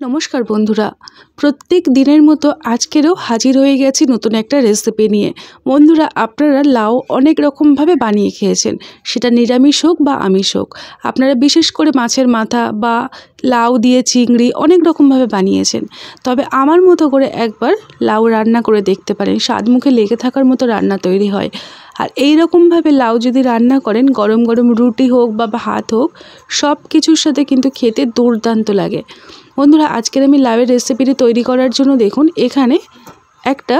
নমস্কার বন্ধুরা, প্রত্যেক দিনের মতো আজকেরও হাজির হয়ে গেছি নতুন একটা রেসিপি নিয়ে। বন্ধুরা, আপনারা লাউ অনেক রকমভাবে বানিয়ে খেয়েছেন, সেটা নিরামিষ হোক বা আমিষ হোক। আপনারা বিশেষ করে মাছের মাথা বা লাউ দিয়ে চিংড়ি অনেক রকমভাবে বানিয়েছেন। তবে আমার মতো করে একবার লাউ রান্না করে দেখতে পারেন, স্বাদ মুখে লেগে থাকার মতো রান্না তৈরি হয়। আর এই রকমভাবে লাউ যদি রান্না করেন, গরম গরম রুটি হোক বা ভাত হোক, সব কিছুর সাথে কিন্তু খেতে দুর্দান্ত লাগে। বন্ধুরা, আজকের আমি লাউয়ের রেসিপিটি তৈরি করার জন্য দেখুন এখানে একটা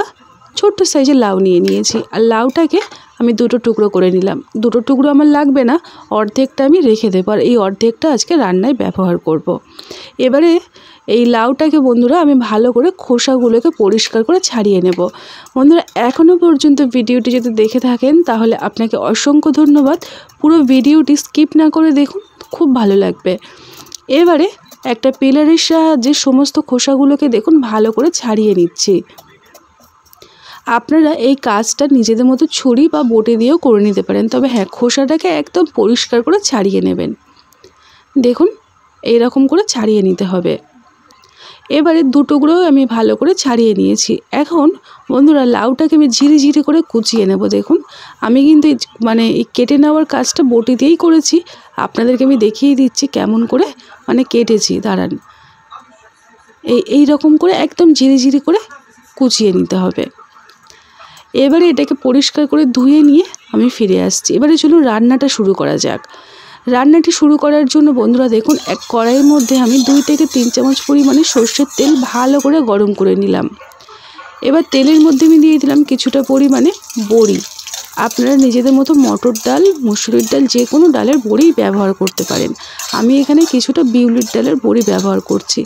ছোট্ট সাইজের লাউ নিয়েছি। আর লাউটাকে আমি দুটো টুকরো করে নিলাম। দুটো টুকরো আমার লাগবে না, অর্ধেকটা আমি রেখে দেবো, আর এই অর্ধেকটা আজকে রান্নায় ব্যবহার করব। এবারে এই লাউটাকে বন্ধুরা আমি ভালো করে খোসাগুলোকে পরিষ্কার করে ছাড়িয়ে নেব। বন্ধুরা, এখনও পর্যন্ত ভিডিওটি যদি দেখে থাকেন তাহলে আপনাকে অসংখ্য ধন্যবাদ। পুরো ভিডিওটি স্কিপ না করে দেখুন, খুব ভালো লাগবে। এবারে একটা পিলারের সাহায্যে সমস্ত খোসাগুলোকে দেখুন ভালো করে ছাড়িয়ে নিচ্ছি। আপনারা এই কাজটা নিজেদের মতো ছুরি বা বটি দিয়েও করে নিতে পারেন, তবে হ্যাঁ, খোসাটাকে একদম পরিষ্কার করে ছাড়িয়ে নেবেন। দেখুন এইরকম করে ছাড়িয়ে নিতে হবে। এবারে দুটোগুলোও আমি ভালো করে ছাড়িয়ে নিয়েছি। এখন বন্ধুরা, লাউটাকে আমি ঝিরি করে কুচিয়ে নেব। দেখুন আমি কিন্তু এই কেটে নেওয়ার কাজটা বটি দিয়েই করেছি। আপনাদেরকে আমি দেখিয়ে দিচ্ছি কেমন করে কেটেছি। দাঁড়ান, এই রকম করে একদম ঝিরি করে কুচিয়ে নিতে হবে। এবারে এটাকে পরিষ্কার করে ধুয়ে নিয়ে আমি ফিরে আসছি। এবারে চলুন রান্নাটা শুরু করা যাক। রান্নাটি শুরু করার জন্য বন্ধুরা দেখুন, এক কড়াইয়ের মধ্যে আমি 2 থেকে 3 চামচ পরিমাণে সর্ষের তেল ভালো করে গরম করে নিলাম। এবার তেলের মধ্যে আমি দিয়ে দিলাম কিছুটা পরিমাণে বড়ি। আপনারা নিজেদের মতো মটর ডাল, মুসুরির ডাল, যে কোনো ডালের বড়ি ব্যবহার করতে পারেন। আমি এখানে কিছুটা বিউলির ডালের বড়ি ব্যবহার করছি।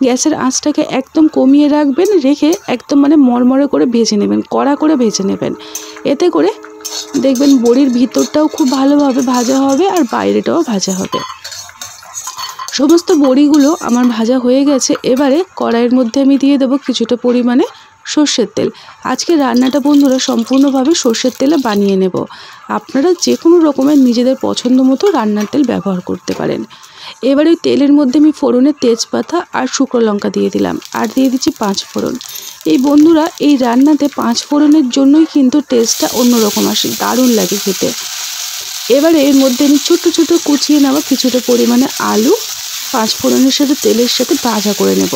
গ্যাসের আঁচটাকে একদম কমিয়ে রাখবেন, রেখে একদম মরমরে করে ভেজে নেবেন, কড়া করে ভেজে নেবেন। এতে করে দেখবেন বড়ির ভিতরটাও খুব ভালোভাবে ভাজা হবে আর বাইরেটাও ভাজা হবে। সমস্ত বড়িগুলো আমার ভাজা হয়ে গেছে। এবারে কড়াইয়ের মধ্যে আমি দিয়ে দেবো কিছুটা পরিমাণে সর্ষের তেল। আজকে রান্নাটা বন্ধুরা সম্পূর্ণভাবে সর্ষের তেলে বানিয়ে নেব। আপনারা যে কোনো রকমের নিজেদের পছন্দ মতো রান্নার তেল ব্যবহার করতে পারেন। এবারে তেলের মধ্যে আমি ফোড়নে তেজপাতা আর শুকনো লঙ্কা দিয়ে দিলাম, আর দিয়ে দিচ্ছি 5 ফোড়ন। এই বন্ধুরা, এই রান্নাতে 5 ফোড়নের জন্যই কিন্তু টেস্টটা অন্যরকম আসে, দারুণ লাগে খেতে। এবারে এর মধ্যে আমি ছোট কুচিয়ে নেওয়া কিছুটা পরিমাণে আলু 5 ফোড়নের সাথে তেলের সাথে ভাজা করে নেব।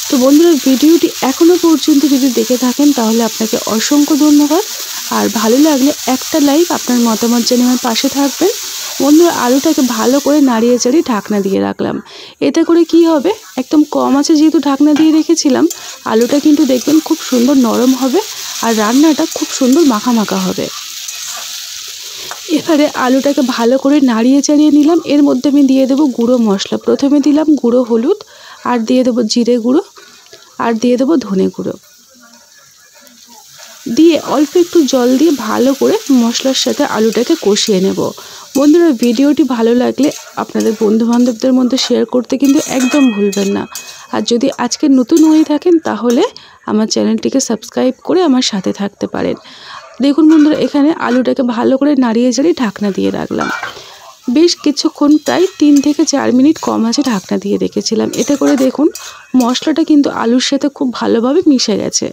তো বন্ধুরা, ভিডিওটি এখনও পর্যন্ত যদি দেখে থাকেন তাহলে আপনাকে অসংখ্য ধন্যবাদ। আর ভালো লাগলে একটা লাইক, আপনার মতামত জানিয়ে আমার পাশে থাকবেন। বন্ধুরা, আলুটাকে ভালো করে নাড়িয়ে চাড়িয়ে ঢাকনা দিয়ে রাখলাম। এতে করে কি হবে, একদম কম আছে যেহেতু ঢাকনা দিয়ে রেখেছিলাম, আলুটা কিন্তু দেখবেন খুব সুন্দর নরম হবে আর রান্নাটা খুব সুন্দর মাখা হবে। এবারে আলুটাকে ভালো করে নাড়িয়ে চাড়িয়ে নিলাম। এর মধ্যে আমি দিয়ে দেবো গুঁড়ো মশলা। প্রথমে দিলাম গুঁড়ো হলুদ, আর দিয়ে দেবো জিরে গুঁড়ো, আর দিয়ে দেবো ধনে গুঁড়ো। দিয়ে অল্প একটু জল দিয়ে ভালো করে মশলার সাথে আলুটাকে কষিয়ে নেব। বন্ধুরা, ভিডিওটি ভালো লাগলে আপনাদের বন্ধুবান্ধবদের মধ্যে শেয়ার করতে কিন্তু একদম ভুলবেন না। আর যদি আজকে নতুন হয়ে থাকেন তাহলে আমার চ্যানেলটিকে সাবস্ক্রাইব করে আমার সাথে থাকতে পারেন। দেখুন বন্ধুরা, এখানে আলুটাকে ভালো করে নাড়িয়ে চাড়িয়ে ঢাকনা দিয়ে রাখলাম। বেশ কিছুক্ষণ, প্রায় 3 থেকে 4 মিনিট কম আছে ঢাকনা দিয়ে রেখেছিলাম। এতে করে দেখুন মশলাটা কিন্তু আলুর সাথে খুব ভালোভাবে মিশে গেছে।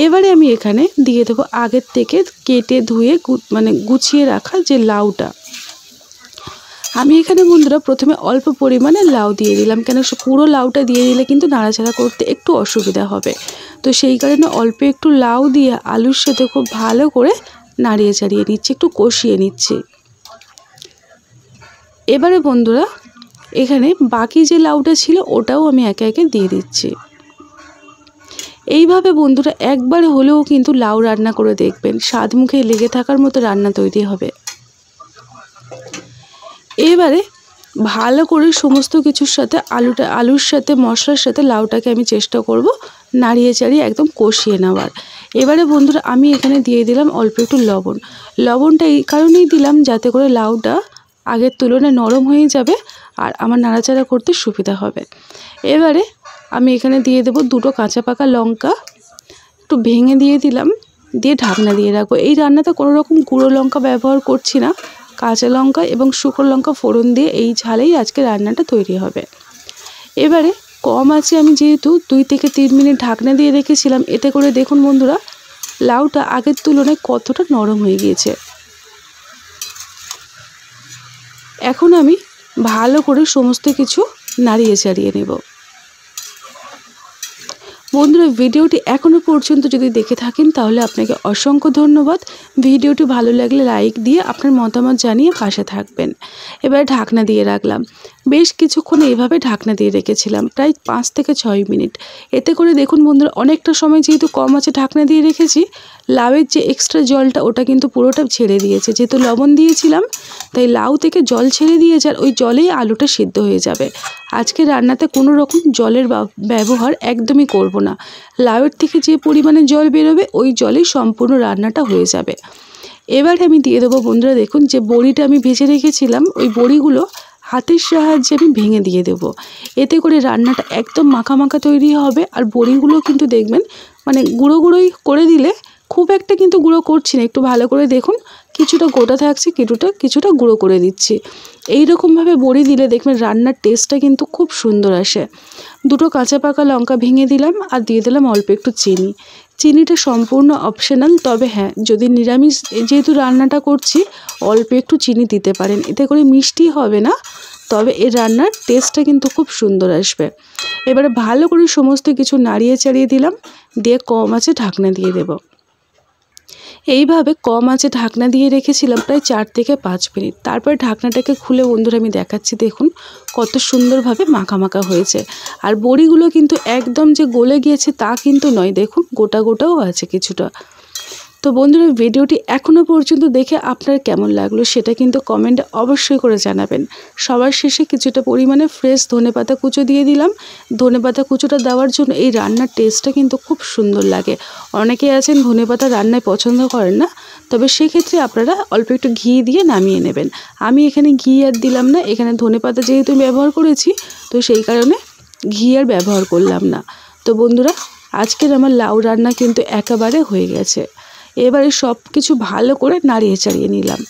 এবারে আমি এখানে দিয়ে দেবো আগের থেকে কেটে ধুয়ে গুছিয়ে রাখা যে লাউটা। আমি এখানে বন্ধুরা প্রথমে অল্প পরিমাণে লাউ দিয়ে দিলাম, কেন পুরো লাউটা দিয়ে দিলে কিন্তু নাড়াচাড়া করতে একটু অসুবিধা হবে। তো সেই কারণে অল্প একটু লাউ দিয়ে আলুর সাথে খুব ভালো করে নাড়িয়ে চাড়িয়ে নিচ্ছি, একটু কষিয়ে নিচ্ছি। এবারে বন্ধুরা, এখানে বাকি যে লাউটা ছিল ওটাও আমি একে একে দিয়ে দিচ্ছি। এইভাবে বন্ধুরা একবার হলেও কিন্তু লাউ রান্না করে দেখবেন, স্বাদ মুখে লেগে থাকার মতো রান্না তৈরি হবে। এবারে ভালো করে সমস্ত কিছুর সাথে আলুর সাথে মশলার সাথে লাউটাকে আমি চেষ্টা করব নাড়িয়ে চাড়িয়ে একদম কষিয়ে নেওয়ার। এবারে বন্ধুরা, আমি এখানে দিয়ে দিলাম অল্প একটু লবণ। লবণটা এই কারণেই দিলাম যাতে করে লাউটা আগের তুলনায় নরম হয়ে যাবে আর আমার নাড়াচাড়া করতে সুবিধা হবে। এবারে আমি এখানে দিয়ে দেবো 2টো কাঁচা পাকা লঙ্কা, একটু ভেঙে দিয়ে দিলাম, দিয়ে ঢাকনা দিয়ে রাখবো। এই রান্নাতে কোনো রকম গুঁড়ো লঙ্কা ব্যবহার করছি না, কাঁচা লঙ্কা এবং শুকনো লঙ্কা ফোড়ন দিয়ে এই ঝালেই আজকে রান্নাটা তৈরি হবে। এবারে কম আছে আমি যেহেতু 2 থেকে 3 মিনিট ঢাকনা দিয়ে রেখেছিলাম, এতে করে দেখুন বন্ধুরা লাউটা আগের তুলনায় কতটা নরম হয়ে গিয়েছে। এখন আমি ভালো করে সমস্ত কিছু নাড়িয়ে চাড়িয়ে নেব। বন্ধুরা ভিডিওটি এখনও পর্যন্ত যদি দেখে থাকেন তাহলে আপনাকে অসংখ্য ধন্যবাদ। ভিডিওটি ভালো লাগলে লাইক দিয়ে আপনার মতামত জানিয়ে পাশে থাকবেন। এবার ঢাকনা দিয়ে রাখলাম। বেশ কিছুক্ষণ এইভাবে ঢাকনা দিয়ে রেখেছিলাম, প্রায় 5 থেকে 6 মিনিট। এতে করে দেখুন বন্ধুরা অনেকটা সময় যেহেতু কম আছে ঢাকনা দিয়ে রেখেছি, লাউয়ের যে এক্সট্রা জলটা ওটা কিন্তু পুরোটা ছেড়ে দিয়েছে। যেহেতু লবণ দিয়েছিলাম তাই লাউ থেকে জল ছেড়ে দিয়েছে, আর ওই জলেই আলুটা সিদ্ধ হয়ে যাবে। আজকে রান্নাতে কোনো রকম জলের ব্যবহার একদমই করব না। লাউয়ের থেকে যে পরিমাণে জল বেরোবে ওই জলেই সম্পূর্ণ রান্নাটা হয়ে যাবে। এবার আমি দিয়ে দেবো বন্ধুরা, দেখুন যে বড়িটা আমি ভেজে রেখেছিলাম ওই বড়িগুলো হাতের সাহায্যে আমি ভেঙে দিয়ে দেব। এতে করে রান্নাটা একদম মাখা মাখা তৈরি হবে। আর বড়িগুলো কিন্তু দেখবেন মানে গুঁড়ো গুঁড়োই করে দিলে, খুব একটা কিন্তু গুঁড়ো করছি না, একটু ভালো করে দেখুন কিছুটা গোটা থাকছে, কিছুটা গুঁড়ো করে দিচ্ছি। এই রকমভাবে বড়ি দিলে দেখবেন রান্নার টেস্টটা কিন্তু খুব সুন্দর আসে। 2টো কাঁচা পাকা লঙ্কা ভেঙে দিলাম আর দিয়ে দিলাম অল্প একটু চিনি। চিনিটা সম্পূর্ণ অপশনাল, তবে হ্যাঁ যদি নিরামিষ যেহেতু রান্নাটা করছি অল্প একটু চিনি দিতে পারেন, এতে করে মিষ্টি হবে না, তবে এই রান্নার টেস্টটা কিন্তু খুব সুন্দর আসবে। এবারে ভালো করে সমস্ত কিছু নাড়িয়ে চাড়িয়ে দিলাম, দিয়ে কম আছে ঢাকনা দিয়ে দেব। এইভাবে কম আছে ঢাকনা দিয়ে রেখেছিলাম প্রায় 4 থেকে 5 মিনিট। তারপর ঢাকনাটাকে খুলে বন্ধুরা আমি দেখাচ্ছি, দেখুন কত সুন্দরভাবে মাখা মাখা হয়েছে। আর বড়িগুলো কিন্তু একদম যে গলে গিয়েছে তা কিন্তু নয়, দেখুন গোটা গোটাও আছে কিছুটা। তো বন্ধুরা ভিডিওটি এখনও পর্যন্ত দেখে আপনার কেমন লাগলো সেটা কিন্তু কমেন্টে অবশ্যই করে জানাবেন। সবার শেষে কিছুটা পরিমাণে ফ্রেশ ধনেপাতা কুচো দিয়ে দিলাম। ধনেপাতা কুচোটা দেওয়ার জন্য এই রান্নার টেস্টটা কিন্তু খুব সুন্দর লাগে। অনেকেই আছেন ধনেপাতা রান্নায় পছন্দ করেন না, তবে সেক্ষেত্রে আপনারা অল্প একটু ঘি দিয়ে নামিয়ে নেবেন। আমি এখানে ঘি আর দিলাম না, এখানে ধনেপাতা যেহেতু ব্যবহার করেছি তো সেই কারণে ঘি আর ব্যবহার করলাম না। তো বন্ধুরা আজকের আমার লাউ রান্না কিন্তু একেবারে হয়ে গেছে। এবারে সব কিছু ভালো করে নাড়িয়ে চাড়িয়ে নিলাম।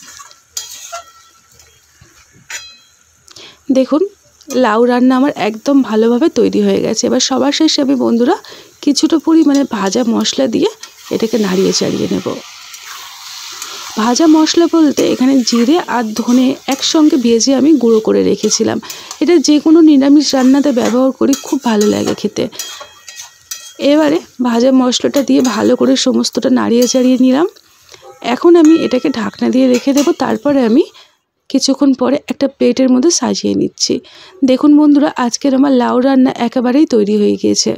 দেখুন লাউ রান্না আমার একদম ভালোভাবে তৈরি হয়ে গেছে। এবার সবার শেষে আমি বন্ধুরা কিছুটা পরিমাণে ভাজা মশলা দিয়ে এটাকে নাড়িয়ে চাড়িয়ে নেব। ভাজা মশলা বলতে এখানে জিরে আর ধনে একসঙ্গে ভেজে আমি গুঁড়ো করে রেখেছিলাম। এটা যে কোনো নিরামিষ রান্নাতে ব্যবহার করি, খুব ভালো লাগে খেতে। এবারে ভাজা মশলাটা দিয়ে ভালো করে সমস্তটা নাড়িয়ে চাড়িয়ে নিলাম। এখন আমি এটাকে ঢাকনা দিয়ে রেখে দেব। তারপরে আমি কিছুক্ষণ পরে একটা প্লেটের মধ্যে সাজিয়ে নিচ্ছি। দেখুন বন্ধুরা আজকের আমার লাউ রান্না একেবারেই তৈরি হয়ে গিয়েছে।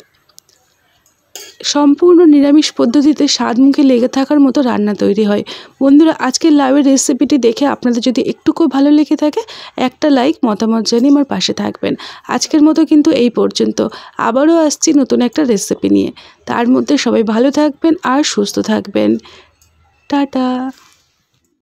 সম্পূর্ণ নিরামিষ পদ্ধতিতে স্বাদ মুখে লেগে থাকার মতো রান্না তৈরি হয়। বন্ধুরা আজকের লাউয়ের রেসিপিটি দেখে আপনাদের যদি একটুকু ভালো লেগে থাকে একটা লাইক মতামত জানিয়ে আমার পাশে থাকবেন। আজকের মতো কিন্তু এই পর্যন্ত। আবারও আসছি নতুন একটা রেসিপি নিয়ে। তার মধ্যে সবাই ভালো থাকবেন আর সুস্থ থাকবেন। টাটা।